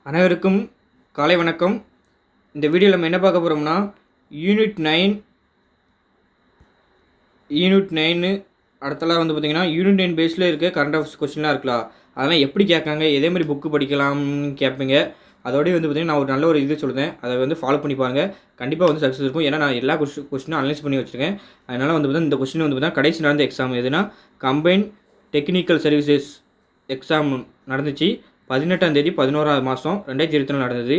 அனைவருக்கும் காலை வணக்கம். இந்த வீடியோவில் நம்ம என்ன பார்க்க போகிறோம்னா யூனிட் 9 அடுத்தலாம் வந்து பார்த்திங்கன்னா யூனிட் 9 பேஸில் இருக்க கரண்ட் அஃபேர்ஸ் கொஸ்டின்லாம் இருக்கலாம். அதெல்லாம் எப்படி கேட்காங்க, எதே மாதிரி புக்கு படிக்கலாம்னு கேட்பீங்க. அதோடய வந்து பார்த்திங்கன்னா நான் ஒரு நல்ல ஒரு இது சொல்லுறேன், அதை வந்து ஃபாலோ பண்ணி பாருங்கள். கண்டிப்பாக வந்து சக்ஸஸ் இருக்கும். ஏன்னா நான் எல்லா கொஸ்டினும் அனலைஸ் பண்ணி வச்சுருக்கேன். அதனால் வந்து பார்த்திங்கன்னா இந்த கொஸ்டின் வந்து பார்த்திங்கன்னா கடைசி நடந்த எக்ஸாம் எதுனா கம்பைன் டெக்னிக்கல் சர்வீசஸ் எக்ஸாம் நடந்துச்சு. 18ஆம் தேதி 11ஆவது மாதம் 2024 நடந்தது.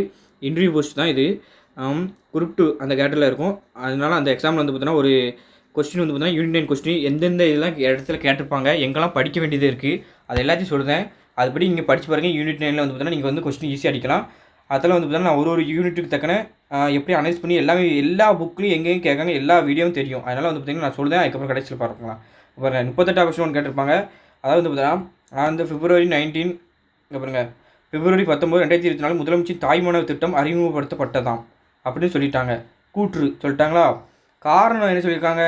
இன்டர்வியூ போஸ்ட் தான் இது. குரூப் 2 அந்த கேட்டரில் இருக்கும். அதனால் அந்த எக்ஸாமில் வந்து பார்த்தீங்கன்னா ஒரு கொஸ்டின் வந்து பார்த்தீங்கன்னா யூனிட் 9 கொஸ்டின் எந்தெந்த இதெல்லாம் இடத்துல கேட்டிருப்பாங்க, எங்கெல்லாம் படிக்க வேண்டியது இருக்குது, அது எல்லாத்தையும் சொல்லுறேன். அதுபடி நீங்கள் படித்து பாருங்கள். யூனிட் 9ல் வந்து பார்த்தீங்கன்னா நீங்கள் வந்து கொஸ்டின் ஈஸியாக அடிக்கலாம். அதெல்லாம் வந்து பார்த்தீங்கன்னா நான் ஒரு யூனிட்டுக்கு தக்கன எப்படி அனலைஸ் பண்ணி எல்லா புக்லையும் எங்கேயும் கேட்காங்க, எல்லா வீடியோவும் தெரியும். அதனால் வந்து பார்த்தீங்கன்னா நான் சொல்லுறேன். அதுக்கப்புறம் கடைசியில் பார்க்கலாம். பாருங்கள் 38 கொஸ்டின் ஒன்று கேட்டிருப்பாங்க. அதாவது வந்து பார்த்தீங்கன்னா அந்த February 19 இங்கே பாருங்கள் February 19, 2024 முதலமைச்சர் தாய்மானவர் திட்டம் அறிமுகப்படுத்தப்பட்டதாம் அப்படின்னு சொல்லிட்டாங்க. கூற்று சொல்லிட்டாங்களா? காரணம் என்ன சொல்லியிருக்காங்க?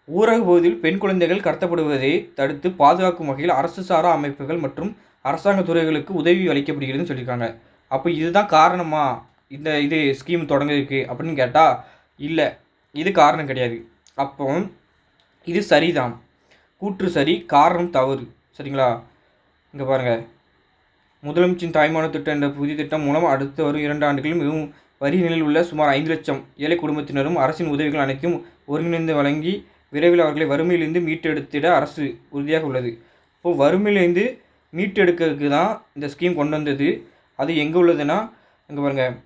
ஊரக பகுதியில் பெண் குழந்தைகள் கடத்தப்படுவதை தடுத்து பாதுகாக்கும் வகையில் அரசு சாரா அமைப்புகள் மற்றும் அரசாங்க துறைகளுக்கு உதவி அளிக்கப்படுகிறதுன்னு சொல்லியிருக்காங்க. அப்போ இதுதான் காரணமா இது ஸ்கீம் தொடங்குறதுக்கு அப்படின்னு கேட்டால் இல்லை, இது காரணம் கிடையாது. அப்போ இது சரிதான். கூற்று சரி, காரணம் தவறு. சரிங்களா? இங்கே பாருங்கள், முதலமைச்சரின் தாய்மான திட்டம் என்ற புதிய திட்டம் மூலம் அடுத்து வரும் 2 ஆண்டுகளில் மிகவும் வரி நிலையில் உள்ள சுமார் 5 லட்சம் ஏழை குடும்பத்தினரும் அரசின் உதவிகள் அனைத்தும் ஒருங்கிணைந்து வழங்கி விரைவில் அவர்களை வறுமையிலிருந்து மீட்டெடுத்திட அரசு உறுதியாக உள்ளது. இப்போது வறுமையிலேருந்து மீட்டெடுக்கிறதுக்கு தான் இந்த ஸ்கீம் கொண்டு வந்தது. அது எங்கே உள்ளதுன்னா இங்கே பாருங்கள்,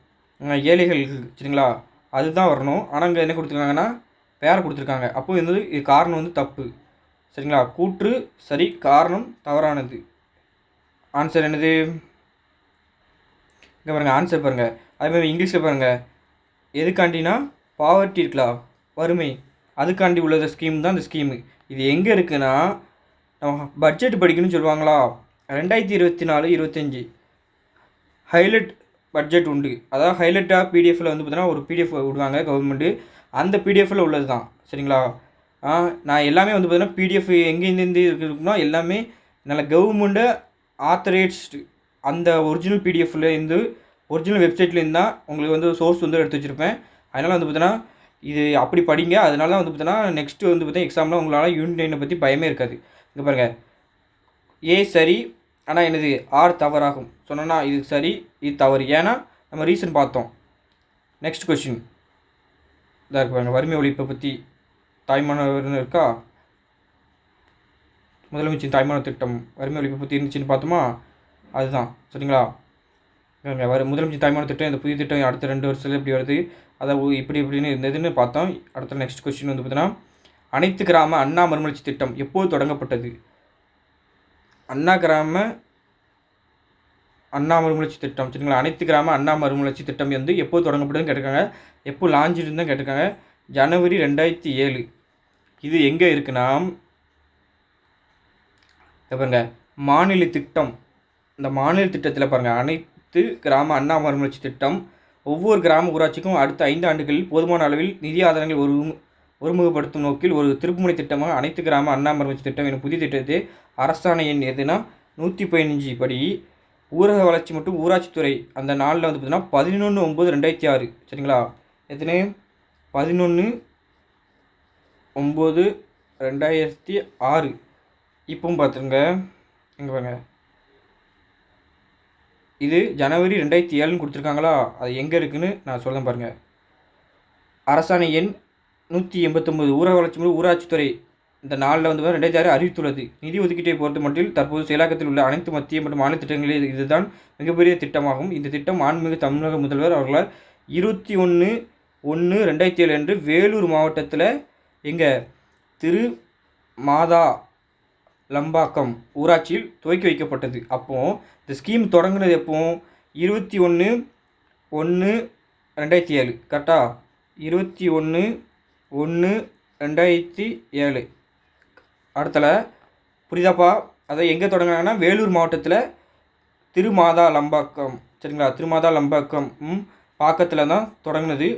ஏழைகள். சரிங்களா? அதுதான் வரணும். ஆனால் இங்கே என்ன கொடுத்துருக்காங்கன்னா பேரை கொடுத்துருக்காங்க. அப்போது இது காரணம் வந்து தப்பு. சரிங்களா? கூற்று சரி, காரணம் தவறானது. ஆன்சர் என்னது? இங்கே பாருங்கள், ஆன்சர் பாருங்கள். அதேமாதிரி இங்கிலீஷில் பாருங்கள், எதுக்காண்டினா பாவர்ட்டி இருக்கலாம், வறுமை, அதுக்காண்டி உள்ள ஸ்கீம் தான் இந்த ஸ்கீமு. இது எங்கே இருக்குன்னா நம்ம பட்ஜெட் படிக்கணும்னு சொல்லுவாங்களா, 2024-25 ஹைலைட் பட்ஜெட் உண்டு. அதாவது ஹைலைட்டாக பிடிஎஃப்பில் வந்து பார்த்தீங்கன்னா ஒரு பிடிஎஃப் விடுவாங்க கவர்மெண்ட்டு. அந்த பிடிஎஃப்பில் உள்ளது தான். சரிங்களா? நான் எல்லாமே வந்து பார்த்தீங்கன்னா பிடிஎஃப் எங்கேருந்து இருக்குன்னா எல்லாமே நல்ல கவர்மெண்ட்டை ஆத்தரைஸ்டு அந்த ஒரிஜினல் பிடிஎஃப்லேருந்து ஒரிஜினல் வெப்சைட்லேருந்து தான் உங்களுக்கு வந்து சோர்ஸ் வந்து எடுத்து வச்சுருப்பேன். அதனால் வந்து பார்த்தீங்கன்னா இது அப்படி படிங்க. அதனால தான் வந்து பார்த்தீங்கன்னா நெக்ஸ்ட்டு வந்து பார்த்தீங்கன்னா எக்ஸாமில் உங்களால் யூனிட் 9 பற்றி பயமே இருக்காது. இங்கே பாருங்கள், ஏ சரி, ஆனால் என்னது ஆர் தவறாகும் சொன்னோன்னா இது சரி, இது தவறு. ஏன்னா நம்ம ரீசன் பார்த்தோம். நெக்ஸ்ட் கொஸ்டின் இதாக இருக்கு பாருங்கள், வறுமை ஒழிப்பை பற்றி தாய்மானவர்னு இருக்கா, முதலமைச்சரின் தாய்மான திட்டம் வறுமை ஒழிப்பை பற்றி இருந்துச்சுன்னு பார்த்தோமா, அதுதான். சரிங்களா? முதலமைச்சர் தாய்மான திட்டம், இந்த புதிய திட்டம் அடுத்த 2 வருஷத்தில் எப்படி வருது, அதை இப்படின்னு இருந்ததுன்னு பார்த்தோம். அடுத்த நெக்ஸ்ட் கொஸ்டின் வந்து பார்த்தீங்கன்னா அனைத்து கிராம அண்ணா மறுமலர்ச்சி திட்டம் எப்போது தொடங்கப்பட்டது? அண்ணா மறுமலர்ச்சி திட்டம். சரிங்களா? அனைத்து கிராம அண்ணா மறுமலர்ச்சி திட்டம் வந்து எப்போது தொடங்கப்பட்டதுன்னு கேட்டிருக்காங்க. எப்போ லான்ச் தான் கேட்டிருக்காங்க. January 2007. இது எங்கே இருக்குன்னா பாருங்கள், மாநில திட்டம். இந்த மாநில திட்டத்தில் பாருங்கள், அனைத்து கிராம அண்ணா மறுமலர்ச்சி திட்டம் ஒவ்வொரு கிராம ஊராட்சிக்கும் அடுத்த 5 ஆண்டுகளில் போதுமான அளவில் நிதி ஆதாரங்கள் ஒருமுகப்படுத்தும் நோக்கில் ஒரு திருப்புமுனை திட்டமாக அனைத்து கிராம அண்ணா மறுமலர்ச்சி திட்டம் எனும் புதிய திட்டத்தை அரசாணை எண் எதுனா 115 படி ஊரக வளர்ச்சி மற்றும் ஊராட்சித்துறை அந்த நாளில் வந்து பார்த்தீங்கன்னா 11/9/2006. சரிங்களா? எத்தனை? 11/9/2006. இப்போவும் பார்த்துருங்க. இங்கே பாருங்க, இது January 2007 கொடுத்துருக்காங்களா, அது எங்கே இருக்குதுன்னு நான் சொல்ல பாருங்கள். அரசாணை எண் 189 ஊரக வளர்ச்சி மற்றும் ஊராட்சித்துறை இந்த நாளில் வந்து 2006 அறிவித்துள்ளது. நிதி ஒதுக்கீட்டை பொறுத்த மட்டும் தற்போது செயலாக்கத்தில் உள்ள அனைத்து மத்திய மற்றும் மாநில திட்டங்களில் இதுதான் மிகப்பெரிய திட்டமாகும். இந்த திட்டம் மாண்புமிகு தமிழக முதல்வர் அவர்களால் 21/1/2007 அன்று வேலூர் மாவட்டத்தில் எங்கள் திருமாதா லம்பாக்கம் ஊராட்சியில் துவக்கி வைக்கப்பட்டது. அப்போது இந்த ஸ்கீம் தொடங்கினது எப்போ? 21/1/2007. கரெக்டாக? 21/1/2007. அடுத்தல புரியுதாப்பா? அதை எங்கே தொடங்கினாங்கன்னா வேலூர் மாவட்டத்தில் திருமாதா லம்பாக்கம். சரிங்களா? திருமாதா லம்பாக்கம் பாக்கத்தில் தான் தொடங்கினது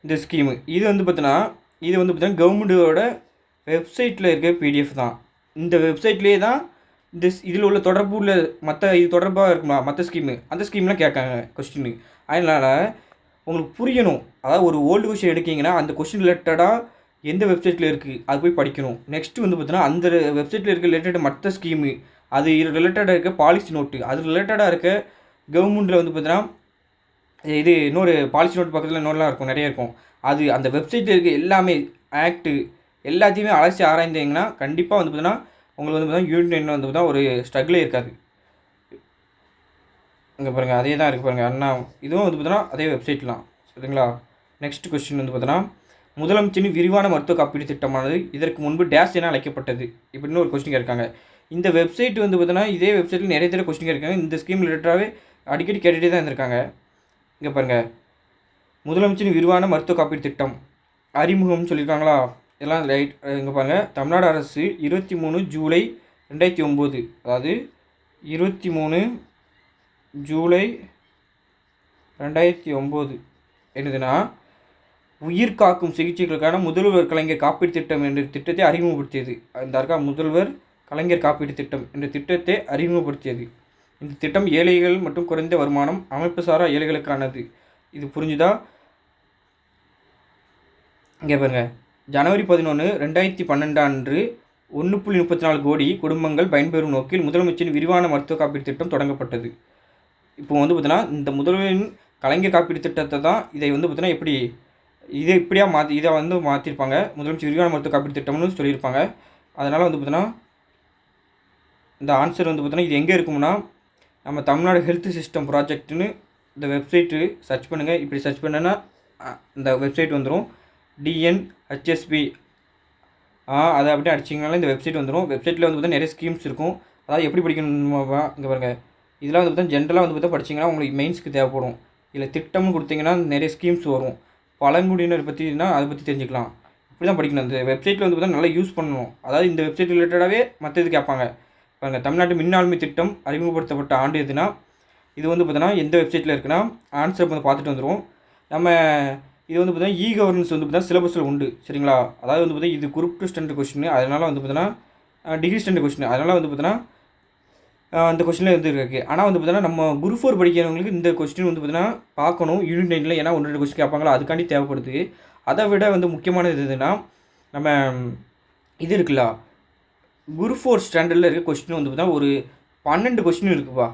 இந்த ஸ்கீமு. இது வந்து பார்த்தீங்கன்னா கவர்மெண்ட்டோட வெப்சைட்டில் இருக்க பிடிஎஃப் தான். இந்த வெப்சைட்லேயே தான் இதில் உள்ள தொடர்பு உள்ள மற்ற இது தொடர்பாக இருக்குமா மற்ற ஸ்கீமு அந்த ஸ்கீம்லாம் கேட்காங்க கொஸ்டின். அதனால் உங்களுக்கு புரியணும். அதாவது ஒரு ஓல்டு கொஸ்டின் எடுக்கிங்கன்னா அந்த கொஸ்டின் ரிலேட்டடாக எந்த வெப்சைட்டில் இருக்குது அது போய் படிக்கணும். நெக்ஸ்ட்டு வந்து பார்த்தீங்கன்னா அந்த வெப்சைட்டில் இருக்க ரிலேட்டட் மற்ற ஸ்கீமு அது ரிலேட்டடாக இருக்க பாலிசி நோட்டு அது ரிலேட்டடாக இருக்க கவர்மெண்ட்டில் வந்து பார்த்தீங்கன்னா இது இன்னொரு பாலிசி நோட்டு பக்கத்தில் இன்னொருலாம் இருக்கும், நிறைய இருக்கும். அது அந்த வெப்சைட்டில் இருக்க எல்லாமே ஆக்ட்டு எல்லாத்தையுமே அலசி ஆராய்ந்தீங்கன்னா கண்டிப்பாக வந்து பார்த்தீங்கன்னா உங்களுக்கு வந்து பார்த்தீங்கன்னா யூனியன் வந்து பார்த்தா ஒரு ஸ்ட்ரகிளே இருக்காது. இங்கே பாருங்கள் அதே தான் இருக்குது பாருங்கள் அண்ணா. இதுவும் வந்து பார்த்தீங்கன்னா அதே வெப்சைட்லாம் சரிங்களா. நெக்ஸ்ட் கொஸ்டின் வந்து பார்த்தீங்கன்னா முதலமைச்சரின் விரிவான மருத்துவ காப்பீடு திட்டமானது இதற்கு முன்பு டேஷ் என அழைக்கப்பட்டது இப்படின்னு ஒரு கொஸ்டின் இருக்காங்க. இந்த வெப்சைட் வந்து பார்த்தீங்கன்னா இதே வெப்சைட்டில் நிறைய தடவை கொஸ்டின் இருக்காங்க. இந்த ஸ்கீம் ரிலேட்டடாகவே அடிக்கடி கேட்டுகிட்டே தான் இருந்திருக்காங்க. இங்கே பாருங்கள் முதலமைச்சரின் விரிவான மருத்துவ காப்பீடு திட்டம் அறிமுகம்னு சொல்லியிருக்காங்களா, இதெல்லாம் ரைட். இங்கே பாருங்கள் தமிழ்நாடு அரசு 23 ஜூலை 2009 அதாவது 23 ஜூலை 2009 என்னதுன்னா உயிர் காக்கும் சிகிச்சைகளுக்கான முதல்வர் கலைஞர் காப்பீடு திட்டம் என்ற திட்டத்தை அறிமுகப்படுத்தியது. அந்த முதல்வர் கலைஞர் காப்பீடு திட்டம் என்ற திட்டத்தை அறிமுகப்படுத்தியது. இந்த திட்டம் ஏழைகள் மற்றும் குறைந்த வருமானம் அமைப்பு சாரா ஏழைகளுக்கானது. இது புரிஞ்சுதா? இங்கே பாருங்கள் ஜனவரி 11, 2012 அன்று 1.34 கோடி குடும்பங்கள் பயன்பெறும் நோக்கில் முதலமைச்சரின் விரிவான மருத்துவ காப்பீடு திட்டம் தொடங்கப்பட்டது. இப்போ வந்து பார்த்தீங்கன்னா இந்த முதல்வரின் கலைஞர் காப்பீடு திட்டத்தை தான் இதை வந்து பார்த்தீங்கன்னா எப்படி இதை இப்படியாக இதை வந்து மாற்றிருப்பாங்க. முதலமைச்சர் விரிவான மருத்துவ காப்பீடு திட்டம்னு சொல்லியிருப்பாங்க. அதனால் வந்து பார்த்தீங்கன்னா இந்த ஆன்சர் வந்து பார்த்தீங்கன்னா இது எங்கே இருக்கும்னா நம்ம தமிழ்நாடு ஹெல்த் சிஸ்டம் ப்ராஜெக்ட்னு இந்த வெப்சைட்டு சர்ச் பண்ணுங்கள். இப்படி சர்ச் பண்ணேன்னா இந்த வெப்சைட் வந்துடும். டிஎன்ஹெச்எஸ்பி அதை அப்படியே அடிச்சிங்கனால இந்த வெப்சைட் வந்துடும். வெப்சைட்டில் வந்து பார்த்தா நிறைய ஸ்கீம்ஸ் இருக்கும். அதாவது எப்படி படிக்கணுமா இங்கே பாருங்கள் இதெல்லாம் வந்து பார்த்தா ஜென்ரலாக வந்து பார்த்தா படிச்சிங்கன்னா உங்களுக்கு மெயின்ஸ்க்கு தேவைப்படும். இதில் திட்டம்னு கொடுத்தீங்கன்னா நிறைய ஸ்கீம்ஸ் வரும். பழங்குடியினர் பற்றினா அதை பற்றி தெரிஞ்சுக்கலாம். இப்படி தான் படிக்கணும். இந்த வெப்சைட்டில் வந்து பார்த்தா நல்லா யூஸ் பண்ணணும். அதாவது இந்த வெப்சைட் ரிலேட்டடாகவே மற்ற இது கேட்பாங்க. பாருங்கள் தமிழ்நாட்டு மின் ஆளுமை திட்டம் அறிமுகப்படுத்தப்பட்ட ஆண்டு எதுனா இது வந்து பார்த்தோன்னா எந்த வெப்சைட்டில் இருக்குன்னா ஆன்சர் வந்து பார்த்துட்டு வந்துடும். நம்ம இது வந்து பார்த்தீங்கன்னா இ கவர்னன்ஸ் வந்து பார்த்தீங்கன்னா சிலபஸில் உண்டு சரிங்களா. அதாவது வந்து பார்த்தீங்கன்னா இது குரூப் 2 ஸ்டாண்டர்ட் கொஸ்டின், அதனால் வந்து பார்த்தீங்கன்னா டிகிரி ஸ்டாண்டர்ட் கொஸ்டின், அதனால் வந்து பார்த்தீங்கன்னா அந்த கொஸ்டினில் வந்து இருக்குது. ஆனால் வந்து பார்த்தீங்கன்னா நம்ம குரூப் 4 படிக்கிறவங்களுக்கு இந்த கொஸ்டின் வந்து பார்த்தீங்கன்னா பார்க்கணும் யூனிட் 9ல். ஏன்னா 1-2 கொஸ்டின் கேட்பாங்களா அதுக்காண்டி தேவைப்படுது. அதை விட வந்து முக்கியமானது எதுனா நம்ம இது இருக்குல்ல குரூப் 4 ஸ்டாண்டர்டில் இருக்க கொஸ்டின் வந்து பார்த்தீங்கன்னா ஒரு 12 கொஸ்டின் இருக்குப்பா.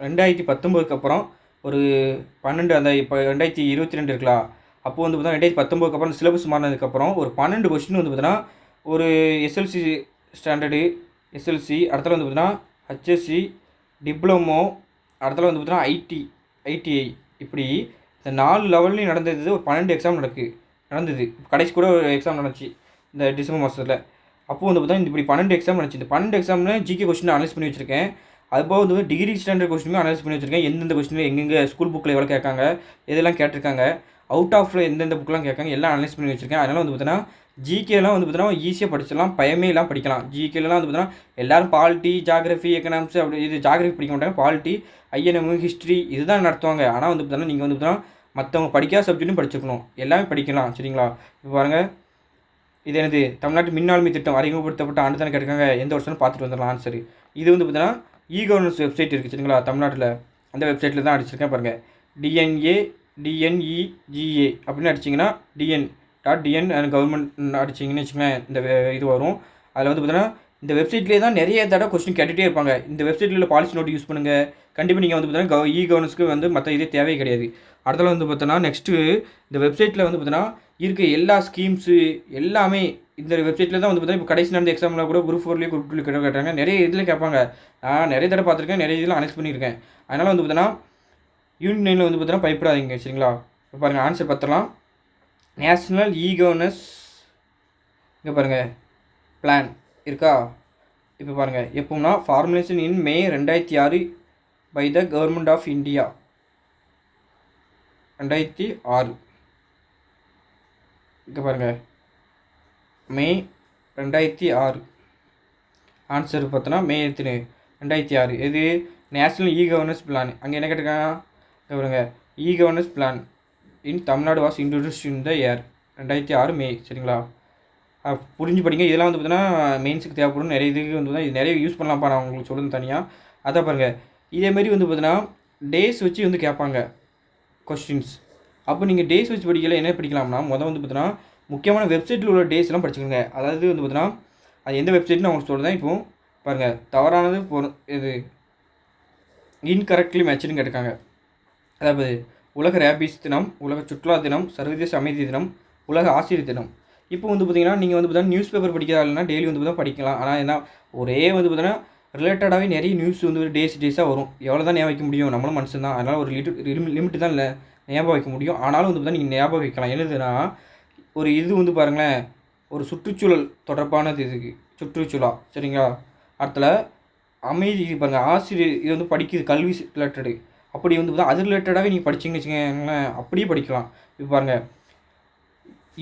2019க்கு அப்புறம் ஒரு 12 அந்த இப்போ 2022 இருக்கலாம். அப்போது வந்து பார்த்தீங்கன்னா 2019க்கு அப்புறம் சிலபஸ் மாறினதுக்கப்புறம் ஒரு 12 கொஸ்டின் வந்து பார்த்தீங்கன்னா ஒரு எஸ்எல்சி ஸ்டாண்டர்டு எஸ்எல்சி அடுத்தல வந்து பார்த்தீங்கன்னா ஹெச்எஸ்சி டிப்ளமோ அடுத்தல வந்து பார்த்தீங்கன்னா ஐடிஐ இப்படி இந்த 4 லெவல்லையும் நடந்தது. ஒரு 12 எக்ஸாம் நடந்தது. கடைசி கூட ஒரு எக்ஸாம் நடந்துச்சு இந்த டிசம்பர் மாதத்தில். அப்போது வந்து பார்த்தீங்கன்னா இப்படி 12 எக்ஸாம் நடந்துச்சு. இந்த 12 எக்ஸாமில் ஜிகே கொஸ்டின் அனலைஸ் பண்ணி வச்சுருக்கேன். அதுபோக வந்து டிகிரி ஸ்டாண்டர்ட் கொஸ்டினுமே அனலைஸ் பண்ணி வச்சுருக்கேன். எந்தெந்த கொஸ்டின் எங்கெங்கே ஸ்கூல் புக்கில் எவ்வளோ கேட்காங்க எதெல்லாம் கேட்டிருக்காங்க அவுட் ஆஃபில் எந்தெந்த புக்கெலாம் கேட்காங்க எல்லாம் அனலைஸ் பண்ணி வச்சுருக்கேன். அதனால் வந்து பார்த்தீங்கன்னா ஜிகேலாம் வந்து பார்த்தீங்கன்னா ஈஸியாக படிச்சிடலாம், பயமே எல்லாம் படிக்கலாம். ஜிகேலாம் வந்து பார்த்தீங்கன்னா எல்லோரும் பாலிட்டி ஜாகிரஃபி எக்கனாமிக்ஸ் அப்படி இது ஜாகிரஃபி படிக்க மாட்டாங்க, பாலிட்டி ஐஎன்எம் ஹிஸ்ட்ரி இதுதான் நடத்துவாங்க. ஆனால் வந்து பார்த்தீங்கன்னா நீங்கள் வந்து பார்த்தீங்கன்னா மற்றவங்க படிக்காத சப்ஜெக்ட்டும் படிச்சுக்கணும், எல்லாமே படிக்கலாம் சரிங்களா. இப்போ பாருங்கள் இது எனது தமிழ்நாட்டு மின்னாளுமை திட்டம் அறிமுகப்படுத்தப்பட்ட ஆண்டு தானே கேட்காங்க, எந்த வருஷம்னு பார்த்துட்டு வந்துடலாம் ஆன்சர். இது வந்து பார்த்தீங்கன்னா இ கவர்னன்ஸ் வெப்சைட் இருக்குது சரிங்களா தமிழ்நாட்டில். அந்த வெப்சைட்டில் தான் அடிச்சிருக்கேன் பாருங்கள். DNAGA அப்படின்னு அடிச்சிங்கன்னா DN.DN கவர்மெண்ட் அடிச்சிங்கன்னு வச்சுக்கோங்களேன் இந்த இது வரும். அதில் வந்து பார்த்தீங்கன்னா இந்த வெப்சைட்லேயே தான் நிறைய தடவை கொஸ்டின் கேட்டுகிட்டே இருப்பாங்க. இந்த வெப்சைட்டில் உள்ள பாலிசி நோட்டு யூஸ் பண்ணுங்கள். கண்டிப்பாக நீங்கள் வந்து பார்த்தீங்கன்னா இ கவர்னன்ஸ்க்கு வந்து மற்ற இதே தேவையே கிடையாது. அடுத்தல வந்து பார்த்தோன்னா நெக்ஸ்ட்டு இந்த வெப்சைட்டில் வந்து பார்த்தீங்கன்னா இருக்க எல்லா ஸ்கீம்ஸு எல்லாமே இந்த வெப்சைட்டில் தான் வந்து பார்த்தீங்கன்னா இப்போ கடைசி நடந்த எக்ஸாமில் கூட குரூப் 4லேயும் குரூப் 2 கேட்டாங்க. நிறைய இதில் கேட்பாங்க. நான் நிறைய தடவை பார்த்துருக்கேன், நிறைய இதில் அனலைஸ் பண்ணியிருக்கேன். அதனால் வந்து பார்த்தீங்கன்னா யூனிட் 9ல் வந்து பார்த்தீங்கன்னா பயப்படாதீங்க சரிங்களா. இப்போ பாருங்கள் ஆன்சர் பார்த்துடலாம். நேஷ்னல் இ கவர்னன்ஸ் இங்கே பாருங்கள் பிளான் இருக்கா. இப்போ பாருங்கள் எப்போனா formulation in May 2006 by the government of India 2006. இங்கே பாருங்கள் மே 2006 ஆன்சர் பார்த்தோன்னா மே 2006. இது நேஷ்னல் இ கவர்னன்ஸ் பிளான். அங்கே என்ன கேட்டிருக்காங்க இங்கே பாருங்க e governance plan in Tamil Nadu was introduced in the year 2006 மே சரிங்களா. புரிஞ்சு படிங்க. இதெல்லாம் வந்து பார்த்தீங்கன்னா மெயின்ஸுக்கு தேவைப்படும். நிறைய இதுக்கு வந்து பார்த்தீங்கன்னா இது நிறைய யூஸ் பண்ணலாம்ப்பா, நான் உங்களுக்கு சொல்லுறது தனியாக. அதான் பாருங்கள், இதேமாரி வந்து பார்த்தீங்கன்னா டேஸ் வச்சு வந்து கேட்பாங்க கொஸ்டின்ஸ். அப்போ நீங்கள் டேஸ் வச்சு படிக்கல என்ன படிக்கலாம்னா, வந்து பார்த்தீங்கன்னா முக்கியமான வெப்சைட்டில் உள்ள டேஸ்லாம் படிச்சுக்கோங்க. அதாவது வந்து பார்த்தீங்கன்னா அது எந்த வெப்சைட்னு நான் உங்களுக்கு சொல்கிறேன். இப்போது பாருங்கள், தவறானது இது இன்கரெக்ட்லி மேட்ச்னு கேட்டிருக்காங்க. அதாவது உலக ரேபிஸ் தினம், உலக சுற்றுலா தினம், சர்வதேச அமைதி தினம், உலக ஆசிரியர் தினம். இப்போ வந்து பார்த்தீங்கன்னா நீங்கள் வந்து பார்த்தீங்கன்னா நியூஸ் பேப்பர் படிக்கிறதா டெய்லி வந்து பார்த்தீங்கன்னா படிக்கலாம். ஆனால் என்ன ஒரே வந்து பார்த்தீங்கன்னா ரிலேட்டடாகவே நிறைய நியூஸ் வந்து டேஸாக வரும். எவ்வளோ தான் ஞாபகம் வைக்க முடியும், நம்மளும் மனுஷன் தான். அதனால் ஒரு லிமிட்டு தான் இல்லை ஞாபகம் வைக்க முடியும். ஆனாலும் வந்து பார்த்தீங்கன்னா நீங்கள் ஞாபகம் வைக்கலாம். என்னதுன்னா ஒரு இது வந்து பாருங்களேன், ஒரு சுற்றுச்சூழல் தொடர்பானது இதுக்கு சுற்றுச்சூழல் சரிங்களா. அடுத்தல அமைதி பாருங்கள், ஆசிரியர் இது வந்து படிக்கிறது கல்வி ரிலேட்டடு. அப்படி வந்து பார்த்தா அது ரிலேட்டடாகவே நீங்கள் படிச்சிங்கன்னு வச்சுக்கோங்களேன், அப்படியே படிக்கலாம். இப்போ பாருங்கள்,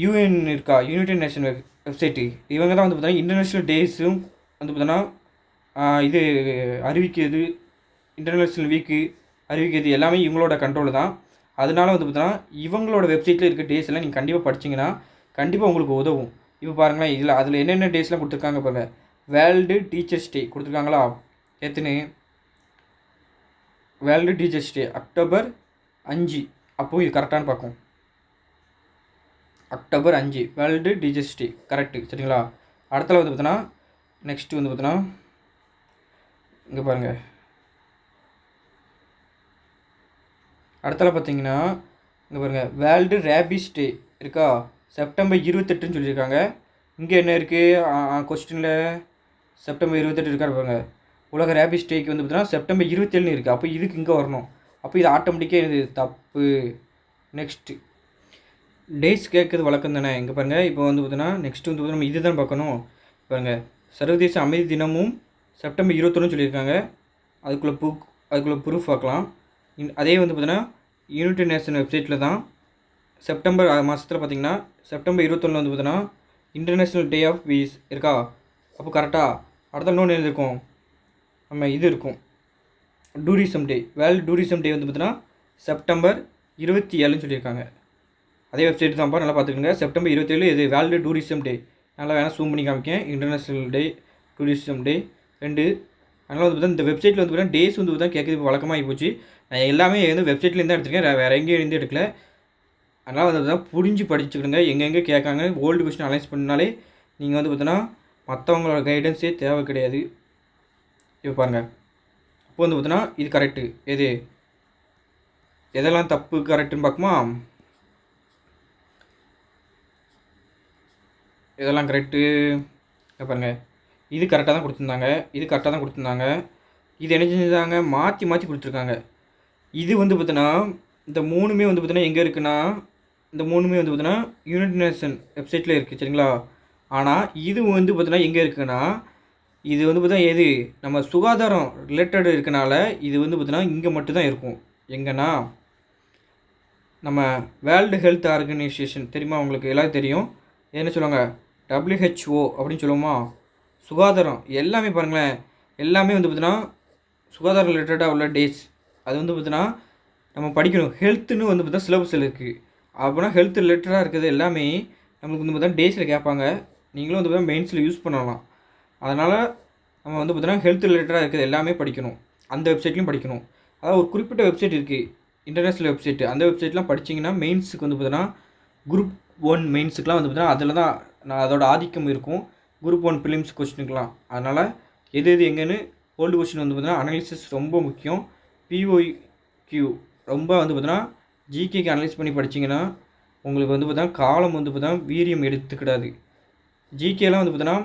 யூஎன் இருக்கா, யுனைடெட் நேஷன் வெப்சைட்டு, இவங்க தான் வந்து பார்த்தீங்கன்னா இன்டர்நேஷ்னல் டேஸும் வந்து பார்த்தீங்கன்னா இது அறிவிக்கிறது, இன்டர்நேஷ்னல் வீக்கு அறிவிக்கிறது எல்லாமே இவங்களோட கண்ட்ரோல் தான். அதனால வந்து பார்த்தீங்கன்னா இவங்களோட வெப்சைட்டில் இருக்க டேஸ் எல்லாம் நீங்கள் கண்டிப்பாக படிச்சிங்கன்னா கண்டிப்பாக உங்களுக்கு உதவும். இப்போ பாருங்களேன், அதில் என்னென்ன டேஸ்லாம் கொடுத்துருக்காங்க பாருங்கள். வேர்ல்டு டீச்சர்ஸ் டே கொடுத்துருக்காங்களா, எத்தனை வேர்ல்டு டீச்சர்ஸ் டே அக்டோபர் 5. அப்போது இது கரெக்டானு பார்க்கும். October 5 world teachers day correct சரிங்களா. அடுத்தல வந்து பார்த்தோன்னா நெக்ஸ்ட்டு வந்து பார்த்தோன்னா இங்கே பாருங்கள், அடுத்தல பார்த்தீங்கன்னா இங்கே பாருங்கள், வேர்ல்டு ரேபிஸ் டே இருக்கா, செப்டம்பர் 28ன்னு சொல்லியிருக்காங்க. இங்கே என்ன இருக்குது கொஸ்டினில், செப்டம்பர் 28 இருக்காரு பாருங்கள். உலக ரேபிஸ் டேக்கு வந்து பார்த்தீங்கன்னா செப்டம்பர் 27ன்னு இருக்குது. அப்போ இதுக்கு இங்கே வரணும். அப்போ இது ஆட்டோமேட்டிக்காக இது தப்பு. நெக்ஸ்ட்டு டேஸ் கேட்குறது வழக்கம் தானே. இங்கே பாருங்கள், இப்போ வந்து பார்த்தீங்கன்னா நெக்ஸ்ட்டு வந்து நம்ம இது தான் பார்க்கணும். பாருங்கள், சர்வதேச அமைதி தினமும் செப்டம்பர் 21 சொல்லியிருக்காங்க. அதுக்குள்ளே ப்ரூஃப் பார்க்கலாம். அதே வந்து பார்த்தீங்கன்னா யுனைடெட் நேஷன் வெப்சைட்டில் தான் செப்டம்பர் மாதத்தில் பார்த்திங்கன்னா செப்டம்பர் 21 வந்து பார்த்தீங்கன்னா இன்டர்நேஷ்னல் டே ஆஃப் பீஸ் இருக்கா. அப்போ கரெக்டாக அடுத்த இன்னொன்று எழுதிருக்கோம், நம்ம இது இருக்கும் டூரிசம் டே, வேர்ல்டு டூரிசம் டே வந்து பார்த்தீங்கன்னா செப்டம்பர் 27ன்னு சொல்லியிருக்காங்க. அதே வெப்சைட் தான்ப்பா, நல்லா பார்த்துக்கோங்க. செப்டம்பர் 27 இது வேர்ல்டு டூரிசம் டே. நல்லா வேணால் ஜூம் பண்ணி காமிக்கேன். இன்டர்நேஷ்னல் டே, டூரிசம் டே 2. அதனால் வந்து பார்த்தீங்கன்னா இந்த வெப்சைட்டில் வந்து பார்த்தீங்கன்னா டேஸ் வந்து பார்த்தீங்கன்னா கேட்குறது வழக்கமாகி போச்சு. நான் எல்லாமே வந்து வெப்சைட்லேருந்து தான் எடுத்துருக்கேன், வேறு எங்கேயும் இருந்து எடுக்கல. அதனால் வந்து பார்த்தீங்கன்னா புரிஞ்சு படிச்சுக்கிடுங்க. எங்கெங்கே கேட்காங்க ஓல்டு கொஸ்டின் அனலைஸ் பண்ணாலே நீங்கள் வந்து பார்த்தீங்கன்னா மற்றவங்களோட கைடன்ஸே தேவை கிடையாது. இப்போ பாருங்கள், இப்போ வந்து பார்த்தீங்கன்னா இது கரெக்டு, எதெல்லாம் தப்பு கரெக்டுன்னு பார்க்குமா, இதெல்லாம் கரெக்டு. பாருங்கள், இது கரெக்டாக தான் கொடுத்துருந்தாங்க, இது கரெக்டாக தான் கொடுத்துருந்தாங்க. இது என்ன செஞ்சுருந்தாங்க, மாற்றி மாற்றி கொடுத்துருக்காங்க. இது வந்து பார்த்தீங்கன்னா இந்த 3மே வந்து பார்த்தீங்கன்னா எங்கே இருக்குன்னா, இந்த 3மே வந்து பார்த்தீங்கன்னா யுனைடெட் நேஷன் வெப்சைட்டில் இருக்குது சரிங்களா. ஆனால் இது வந்து பார்த்தீங்கன்னா எங்கே இருக்குன்னா, இது வந்து பார்த்தீங்கன்னா நம்ம சுகாதாரம் ரிலேட்டட் இருக்கனால இது வந்து பார்த்தீங்கன்னா இங்கே மட்டும்தான் இருக்கும். எங்கன்னா நம்ம வேர்ல்டு ஹெல்த் ஆர்கனைசேஷன் தெரியுமா உங்களுக்கு, எல்லாரும் தெரியும். என்ன சொல்லுவாங்க, WHO அப்படின்னு சொல்லுவோமா. சுகாதாரம் எல்லாமே பாருங்களேன், எல்லாமே வந்து பார்த்தீங்கன்னா சுகாதாரம் ரிலேட்டடாக உள்ள டேஸ். அது வந்து பார்த்தீங்கன்னா நம்ம படிக்கணும். ஹெல்த்துன்னு வந்து பார்த்தீங்கன்னா சிலபஸில் இருக்குது. அப்படின்னா ஹெல்த் ரிலேட்டடாக இருக்கிறது எல்லாமே நம்மளுக்கு வந்து பார்த்தீங்கன்னா டேஸில் கேட்பாங்க. நீங்களும் வந்து பார்த்தீங்கன்னா மெயின்ஸில் யூஸ் பண்ணலாம். அதனால் நம்ம வந்து பார்த்தீங்கன்னா ஹெல்த் ரிலேட்டடாக இருக்கிறது எல்லாமே படிக்கணும். அந்த வெப்சைட்லையும் படிக்கணும். அதாவது ஒரு குறிப்பிட்ட வெப்சைட் இருக்குது, இன்டர்நேஷ்னல் வெப்சைட்டு. அந்த வெப்சைட்லாம் படிச்சிங்கன்னா மெயின்ஸுக்கு வந்து பார்த்தீங்கன்னா குரூப் 1 மெயின்ஸுக்கெலாம் வந்து பார்த்தீங்கன்னா அதில் தான் அதோட ஆதிக்கம் இருக்கும். குரூப் 1 ப்ரிலிம்ஸ் கொஸ்டினுக்கெலாம். அதனால் எது எங்கேன்னு ஓல்டு கொஸ்டின் வந்து பார்த்தீங்கன்னா அனாலிசிஸ் ரொம்ப முக்கியம். POQ ரொம்ப வந்து பார்த்தீங்கன்னா ஜிகேக்கு அனலைஸ் பண்ணி படிச்சிங்கன்னா உங்களுக்கு வந்து பார்த்தீங்கன்னா காலம் வந்து பார்த்தீங்கன்னா வீரியம் எடுத்துக்கிடாது. ஜிகேலாம் வந்து பார்த்தீங்கன்னா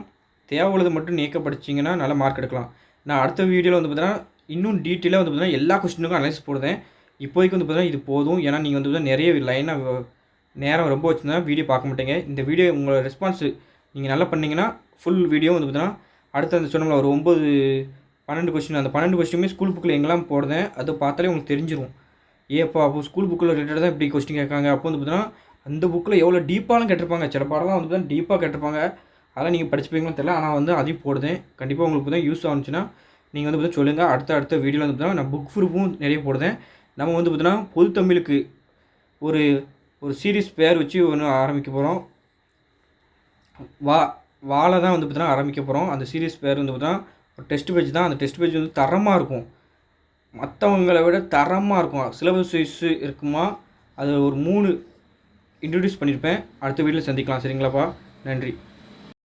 தேவையுள்ளதை மட்டும் நீக்க படிச்சிங்கன்னா நல்ல மார்க் எடுக்கலாம். நான் அடுத்த வீடியோவில் வந்து பார்த்தீங்கன்னா இன்னும் டீட்டெயிலாக வந்து பார்த்தீங்கன்னா எல்லா கொஸ்டினுக்கும் அனலைஸ் போடுவேன். இப்போதைக்கு வந்து பார்த்தீங்கன்னா இது போதும். ஏன்னா நீங்கள் வந்து பார்த்தீங்கன்னா நிறைய லைனாக நேரம் ரொம்ப வச்சுருந்தா வீடியோ பார்க்க மாட்டேங்க. இந்த வீடியோ உங்களோட ரெஸ்பான்ஸ் நீங்கள் நல்லா பண்ணிங்கன்னா ஃபுல் வீடியோ வந்து பார்த்தீங்கன்னா அடுத்த அந்த சொன்னோம்ல ஒரு 9-12 கொஸ்டின், அந்த 12 கொஸ்டினுமே ஸ்கூல் புக்கில் எங்கெல்லாம் போடுறேன் அதை பார்த்தாலே உங்களுக்கு தெரிஞ்சிடும். ஏப்பா அப்போ ஸ்கூல் புக்கில் ரிலேட்டடாக தான் இப்படி கொஸ்டின் கேட்காங்க. அப்போ வந்து பார்த்தீங்கன்னா அந்த புக்கில் எவ்வளோ டீப்பாலாம் கேட்டிருப்பாங்க. சில பாடலாம் வந்து பார்த்தீங்கன்னா டீப்பாக கேட்டிருப்பாங்க. அதெல்லாம் நீங்கள் படிச்சுப்பீங்கன்னு தெரியல. ஆனால் வந்து அதையும் போடுதேன். கண்டிப்பாக உங்களுக்கு தான் யூஸ் ஆகுச்சுன்னா நீங்கள் வந்து பார்த்தீங்கன்னா சொல்லுங்கள். அடுத்த வீடியோவில் வந்து பார்த்தீங்கன்னா நான் புக் ப்ரூஃபும் நிறைய போடுதேன். நம்ம வந்து பார்த்தீங்கன்னா பொது தமிழுக்கு ஒரு சீரீஸ் பேர் வச்சு ஒன்று ஆரம்பிக்க போகிறோம். வா வாழை தான் வந்து பார்த்தீங்கன்னா ஆரம்பிக்க போகிறோம். அந்த சீரிஸ் பேர் வந்து பார்த்தீங்கன்னா டெஸ்ட் பேஜ் தான். அந்த டெஸ்ட் பேஜ் வந்து தரமாக இருக்கும். மற்றவங்களை விட தரமாக இருக்கும். சிலபஸ் வைஸ் இருக்குமா, அது ஒரு 3 இன்ட்ரடியூஸ் பண்ணியிருப்பேன். அடுத்த வீடியோவில் சந்திக்கலாம். சரிங்களாப்பா? நன்றி.